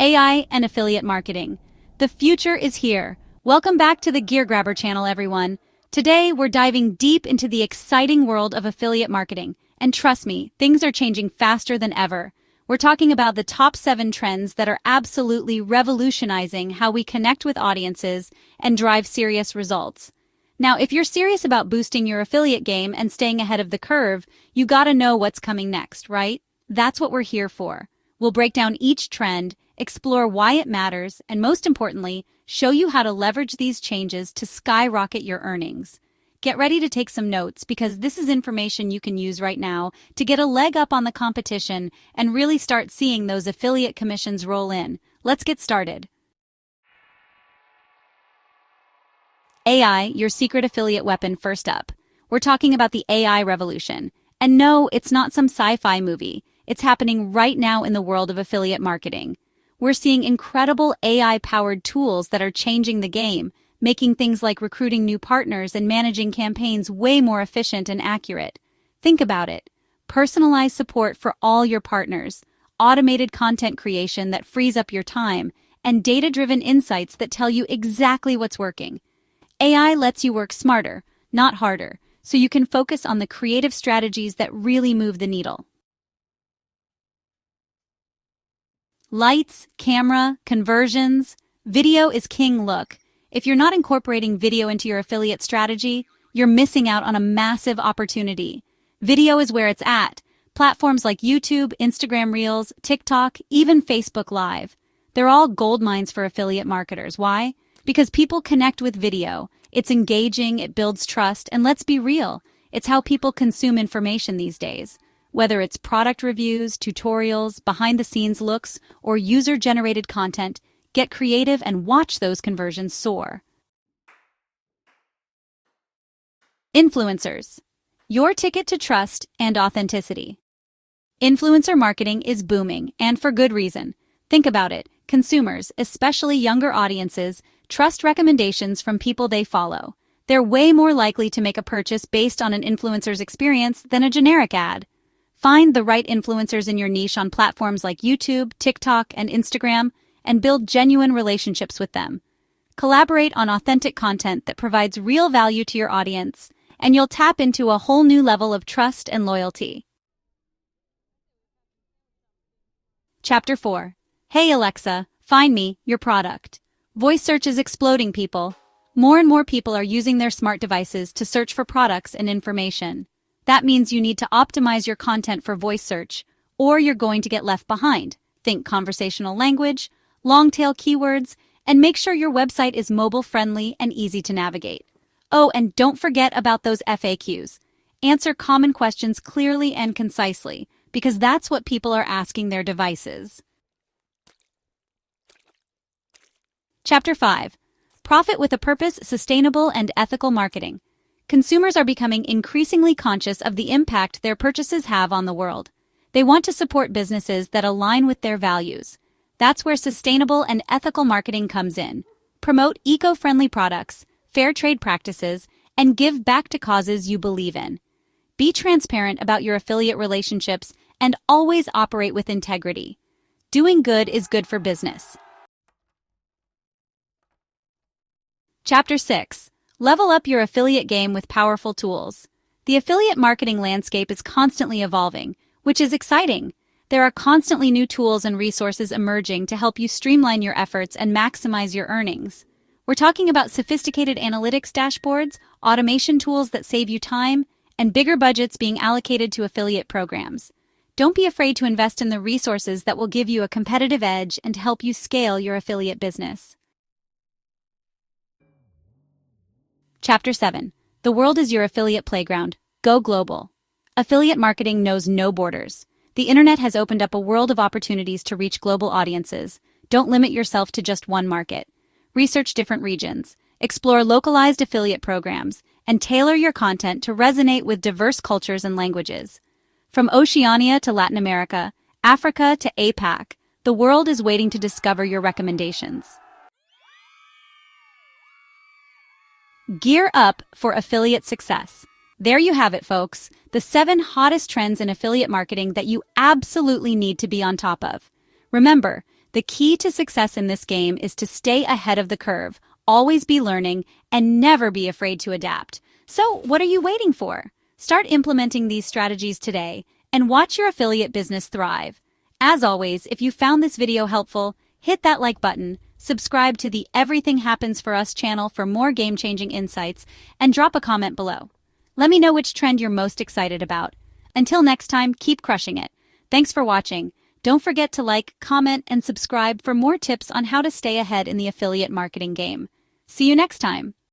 AI and affiliate marketing. The future is here. Welcome back to the Gear Grabber channel, everyone. Today, we're diving deep into the exciting world of affiliate marketing. And trust me, things are changing faster than ever. We're talking about the top 7 trends that are absolutely revolutionizing how we connect with audiences and drive serious results. Now, if you're serious about boosting your affiliate game and staying ahead of the curve, you gotta know what's coming next, right? That's what we're here for. We'll break down each trend, explore why it matters, and most importantly, show you how to leverage these changes to skyrocket your earnings. Get ready to take some notes because this is information you can use right now to get a leg up on the competition and really start seeing those affiliate commissions roll in. Let's get started. AI, your secret affiliate weapon. First up, we're talking about the AI revolution. And no, it's not some sci-fi movie. It's happening right now in the world of affiliate marketing. We're seeing incredible AI-powered tools that are changing the game, making things like recruiting new partners and managing campaigns way more efficient and accurate. Think about it. Personalized support for all your partners, automated content creation that frees up your time, and data-driven insights that tell you exactly what's working. AI lets you work smarter, not harder, so you can focus on the creative strategies that really move the needle. Lights, camera, conversions, video is king. Look, if you're not incorporating video into your affiliate strategy, you're missing out on a massive opportunity. Video is where it's at. Platforms like YouTube, Instagram Reels, TikTok, even Facebook Live. They're all gold mines for affiliate marketers. Why? Because people connect with video. It's engaging, it builds trust, and let's be real, it's how people consume information these days. Whether it's product reviews, tutorials, behind-the-scenes looks, or user-generated content, get creative and watch those conversions soar. Influencers. Your ticket to trust and authenticity. Influencer marketing is booming, and for good reason. Think about it. Consumers, especially younger audiences, trust recommendations from people they follow. They're way more likely to make a purchase based on an influencer's experience than a generic ad. Find the right influencers in your niche on platforms like YouTube, TikTok, and Instagram, and build genuine relationships with them. Collaborate on authentic content that provides real value to your audience, and you'll tap into a whole new level of trust and loyalty. Chapter 4. Hey Alexa, find me your product. Voice search is exploding, people. More and more people are using their smart devices to search for products and information. That means you need to optimize your content for voice search, or you're going to get left behind. Think conversational language, long-tail keywords, and make sure your website is mobile-friendly and easy to navigate. Oh, and don't forget about those FAQs. Answer common questions clearly and concisely, because that's what people are asking their devices. Chapter 5. Profit with a Purpose, Sustainable and Ethical Marketing. Consumers are becoming increasingly conscious of the impact their purchases have on the world. They want to support businesses that align with their values. That's where sustainable and ethical marketing comes in. Promote eco-friendly products, fair trade practices, and give back to causes you believe in. Be transparent about your affiliate relationships and always operate with integrity. Doing good is good for business. Chapter 6. Level up your affiliate game with powerful tools. The affiliate marketing landscape is constantly evolving, which is exciting. There are constantly new tools and resources emerging to help you streamline your efforts and maximize your earnings. We're talking about sophisticated analytics dashboards, automation tools that save you time, and bigger budgets being allocated to affiliate programs. Don't be afraid to invest in the resources that will give you a competitive edge and help you scale your affiliate business. Chapter 7. The world is your affiliate playground. Go global. Affiliate marketing knows no borders. The internet has opened up a world of opportunities to reach global audiences. Don't limit yourself to just one market. Research different regions. Explore localized affiliate programs, and tailor your content to resonate with diverse cultures and languages. From Oceania to Latin America, Africa to APAC, the world is waiting to discover your recommendations. Gear up for affiliate success. There you have it, folks. The 7 hottest trends in affiliate marketing that you absolutely need to be on top of. Remember, The key to success in this game is to stay ahead of the curve, always be learning, and never be afraid to adapt. So, what are you waiting for? Start implementing these strategies today and watch your affiliate business thrive. As always, if you found this video helpful, hit that like button, subscribe to the Everything Happens for Us channel for more game-changing insights, and drop a comment below. Let me know which trend you're most excited about. Until next time, keep crushing it. Thanks for watching. Don't forget to like, comment, and subscribe for more tips on how to stay ahead in the affiliate marketing game. See you next time.